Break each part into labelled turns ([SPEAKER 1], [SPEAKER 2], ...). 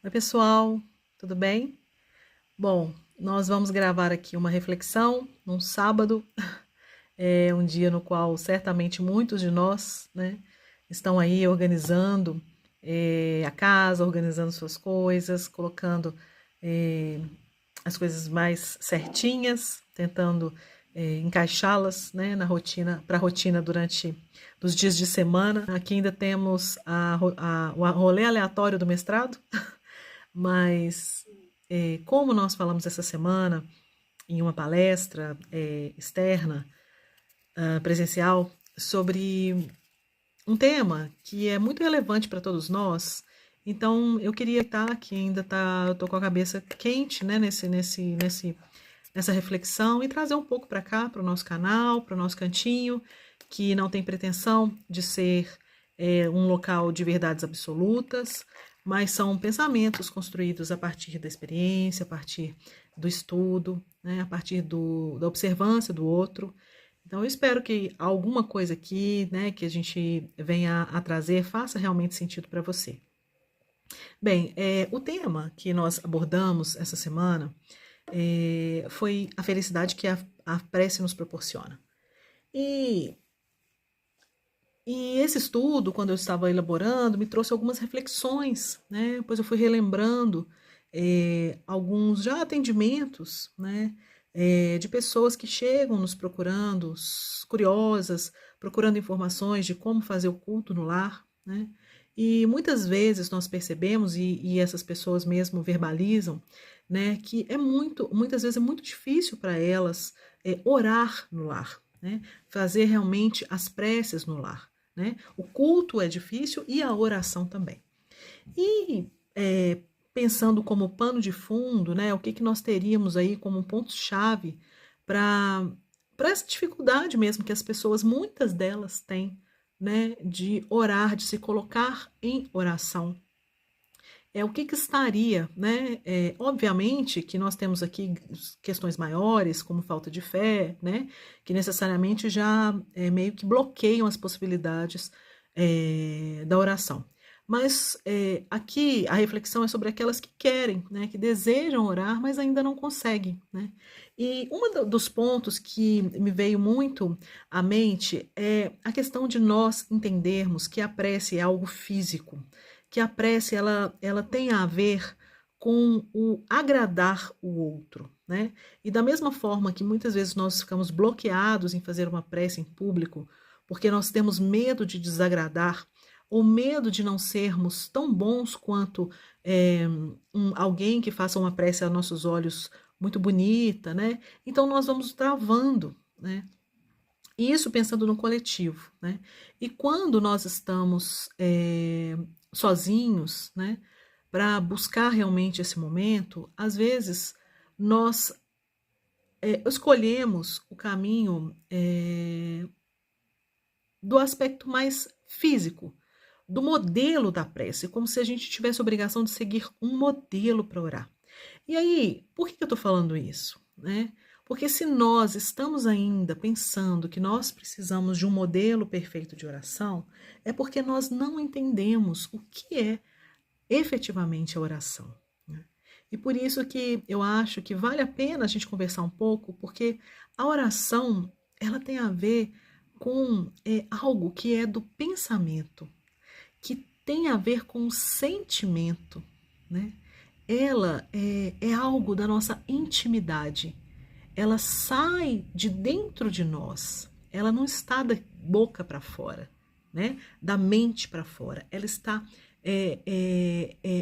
[SPEAKER 1] Oi, pessoal, tudo bem? Bom, nós vamos gravar aqui uma reflexão num sábado, é um dia no qual certamente muitos de nós, né, estão aí organizando a casa, organizando suas coisas, colocando eh, as coisas mais certinhas, tentando encaixá-las, né, na rotina, para a rotina durante os dias de semana. Aqui ainda temos o rolê aleatório do mestrado, mas como nós falamos essa semana em uma palestra externa, presencial, sobre um tema que é muito relevante para todos nós. Então, eu queria estar que ainda tá, eu tô com a cabeça quente, né, nessa reflexão e trazer um pouco para cá, para o nosso canal, para o nosso cantinho, que não tem pretensão de ser um local de verdades absolutas, mas são pensamentos construídos a partir da experiência, a partir do estudo, né, a partir da observância do outro. Então, eu espero que alguma coisa aqui, né, que a gente venha a trazer, faça realmente sentido para você. Bem, o tema que nós abordamos essa semana foi a felicidade que a prece nos proporciona. E, e esse estudo, quando eu estava elaborando, me trouxe algumas reflexões, né? Depois eu fui relembrando alguns já atendimentos, né? De pessoas que chegam nos procurando, curiosas, procurando informações de como fazer o culto no lar, né? E muitas vezes nós percebemos, e essas pessoas mesmo verbalizam, né, que muitas vezes é muito difícil para elas orar no lar, né? Fazer realmente as preces no lar. Né? O culto é difícil e a oração também. E pensando como pano de fundo, né, o que nós teríamos aí como ponto-chave para essa dificuldade mesmo que as pessoas, muitas delas têm, né, de orar, de se colocar em oração. O que estaria, né? Obviamente que nós temos aqui questões maiores, como falta de fé, né? Que necessariamente já meio que bloqueiam as possibilidades da oração. Mas aqui a reflexão é sobre aquelas que querem, né? Que desejam orar, mas ainda não conseguem, né? E um dos pontos que me veio muito à mente é a questão de nós entendermos que a prece é algo físico, que a prece ela tem a ver com o agradar o outro, né? E da mesma forma que muitas vezes nós ficamos bloqueados em fazer uma prece em público, porque nós temos medo de desagradar, ou medo de não sermos tão bons quanto alguém que faça uma prece a nossos olhos muito bonita, né? Então nós vamos travando, né? Isso pensando no coletivo, né? E quando nós estamos sozinhos, né, para buscar realmente esse momento, às vezes nós escolhemos o caminho do aspecto mais físico, do modelo da prece, como se a gente tivesse a obrigação de seguir um modelo para orar. E aí, por que eu estou falando isso? Né? Porque se nós estamos ainda pensando que nós precisamos de um modelo perfeito de oração, é porque nós não entendemos o que é efetivamente a oração. Né? E por isso que eu acho que vale a pena a gente conversar um pouco, porque a oração ela tem a ver com algo que é do pensamento, que tem a ver com o sentimento, né? Ela é algo da nossa intimidade. Ela sai de dentro de nós. Ela não está da boca para fora, né? Da mente para fora. Ela está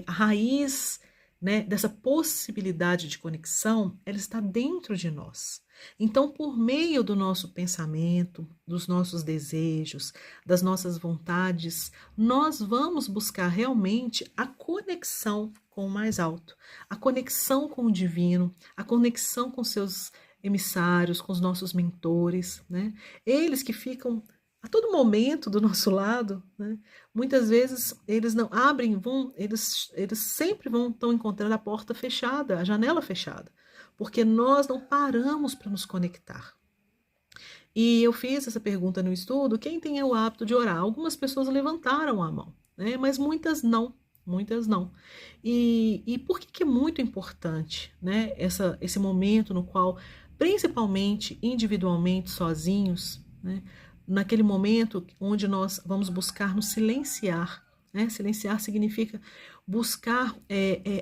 [SPEAKER 1] a raiz, né, dessa possibilidade de conexão, ela está dentro de nós. Então, por meio do nosso pensamento, dos nossos desejos, das nossas vontades, nós vamos buscar realmente a conexão com o mais alto, a conexão com o divino, a conexão com seus emissários, com os nossos mentores, né? Eles que ficam a todo momento do nosso lado, né? Muitas vezes eles não abrem, eles sempre estão encontrando a porta fechada, a janela fechada, porque nós não paramos para nos conectar. E eu fiz essa pergunta no estudo: quem tem o hábito de orar? Algumas pessoas levantaram a mão, né? Mas muitas não. muitas não. E por que que é muito importante, né, esse momento no qual, principalmente individualmente, sozinhos, né, naquele momento onde nós vamos buscar nos silenciar, né? Silenciar significa buscar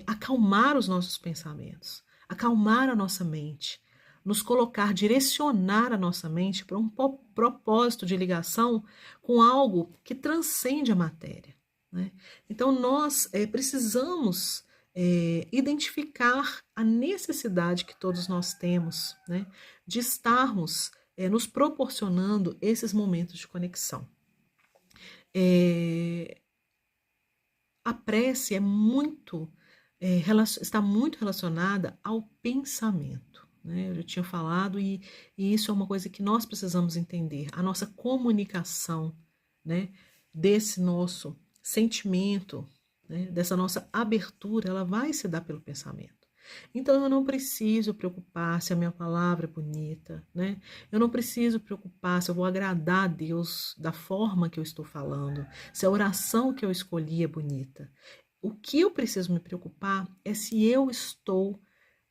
[SPEAKER 1] acalmar os nossos pensamentos, acalmar a nossa mente, nos colocar, direcionar a nossa mente para um propósito de ligação com algo que transcende a matéria, né? Então, nós precisamos identificar a necessidade que todos nós temos, né, de estarmos nos proporcionando esses momentos de conexão. A prece está muito relacionada ao pensamento, né? Eu já tinha falado, e isso é uma coisa que nós precisamos entender. A nossa comunicação, né, desse nosso sentimento, né, dessa nossa abertura, ela vai se dar pelo pensamento. Então eu não preciso preocupar se a minha palavra é bonita, né? Eu não preciso preocupar se eu vou agradar a Deus da forma que eu estou falando, se a oração que eu escolhi é bonita. O que eu preciso me preocupar é se eu estou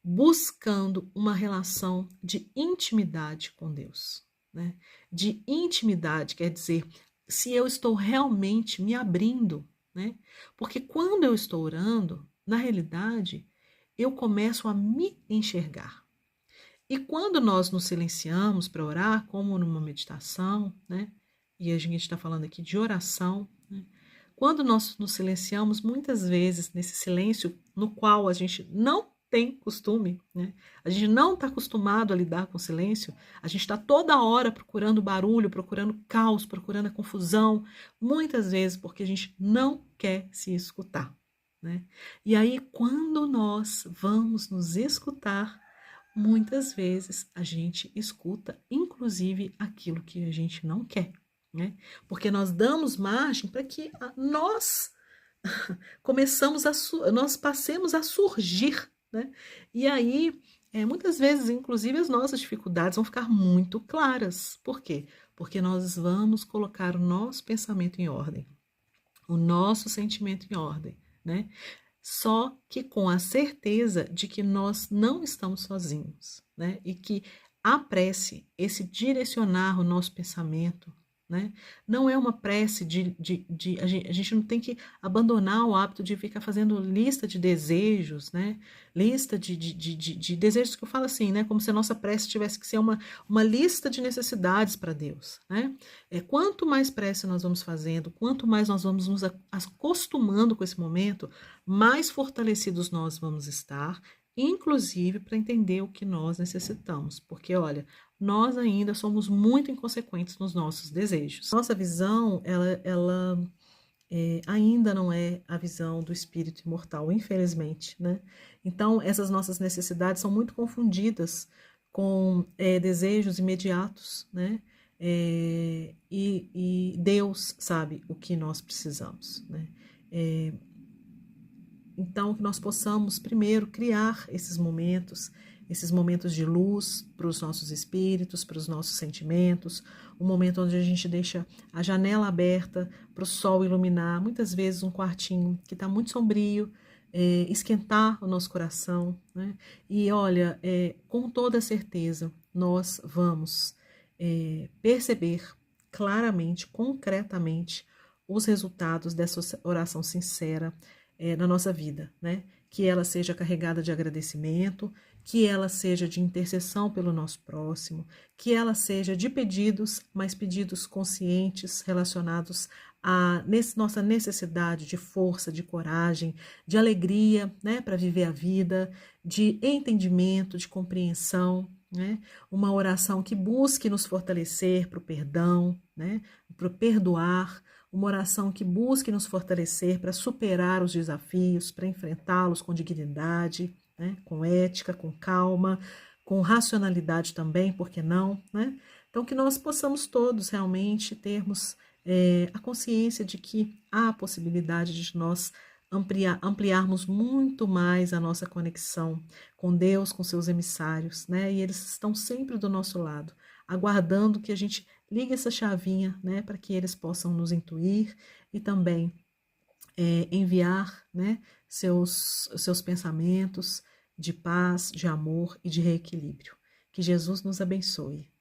[SPEAKER 1] buscando uma relação de intimidade com Deus, né? De intimidade, quer dizer, se eu estou realmente me abrindo, né? Porque quando eu estou orando, na realidade, eu começo a me enxergar. E quando nós nos silenciamos para orar, como numa meditação, né? E a gente está falando aqui de oração, né? Quando nós nos silenciamos, muitas vezes, nesse silêncio no qual a gente não tem costume, né? A gente não está acostumado a lidar com silêncio, a gente está toda hora procurando barulho, procurando caos, procurando a confusão, muitas vezes porque a gente não quer se escutar, né? E aí, quando nós vamos nos escutar, muitas vezes a gente escuta, inclusive, aquilo que a gente não quer, né? Porque nós damos margem para que nós nós passemos a surgir, né? E aí, muitas vezes, inclusive, as nossas dificuldades vão ficar muito claras. Por quê? Porque nós vamos colocar o nosso pensamento em ordem, o nosso sentimento em ordem, né? Só que com a certeza de que nós não estamos sozinhos, né? E que a prece, esse direcionar o nosso pensamento, né? Não é uma prece a gente não tem que abandonar o hábito de ficar fazendo lista de desejos, né? Lista de desejos, que eu falo assim, né? Como se a nossa prece tivesse que ser uma lista de necessidades para Deus, né? Quanto mais prece nós vamos fazendo, quanto mais nós vamos nos acostumando com esse momento, mais fortalecidos nós vamos estar, inclusive para entender o que nós necessitamos. Porque, olha, nós ainda somos muito inconsequentes nos nossos desejos. Nossa visão, ela ainda não é a visão do espírito imortal, infelizmente, né? Então, essas nossas necessidades são muito confundidas com desejos imediatos, né? E Deus sabe o que nós precisamos, né? Então, que nós possamos primeiro criar esses momentos de luz para os nossos espíritos, para os nossos sentimentos, um momento onde a gente deixa a janela aberta para o sol iluminar, muitas vezes um quartinho que está muito sombrio, esquentar o nosso coração, né? E olha, com toda certeza, nós vamos perceber claramente, concretamente, os resultados dessa oração sincera na nossa vida, né? Que ela seja carregada de agradecimento, que ela seja de intercessão pelo nosso próximo, que ela seja de pedidos, mas pedidos conscientes relacionados à nossa necessidade de força, de coragem, de alegria, né, para viver a vida, de entendimento, de compreensão, né? Uma oração que busque nos fortalecer para o perdão, né, para o perdoar, uma oração que busque nos fortalecer para superar os desafios, para enfrentá-los com dignidade, né? Com ética, com calma, com racionalidade também, por que não, né? Então, que nós possamos todos realmente termos a consciência de que há a possibilidade de nós ampliarmos muito mais a nossa conexão com Deus, com seus emissários, né? E eles estão sempre do nosso lado, aguardando que a gente ligue essa chavinha, né, para que eles possam nos intuir e também enviar, né, seus pensamentos de paz, de amor e de reequilíbrio. Que Jesus nos abençoe.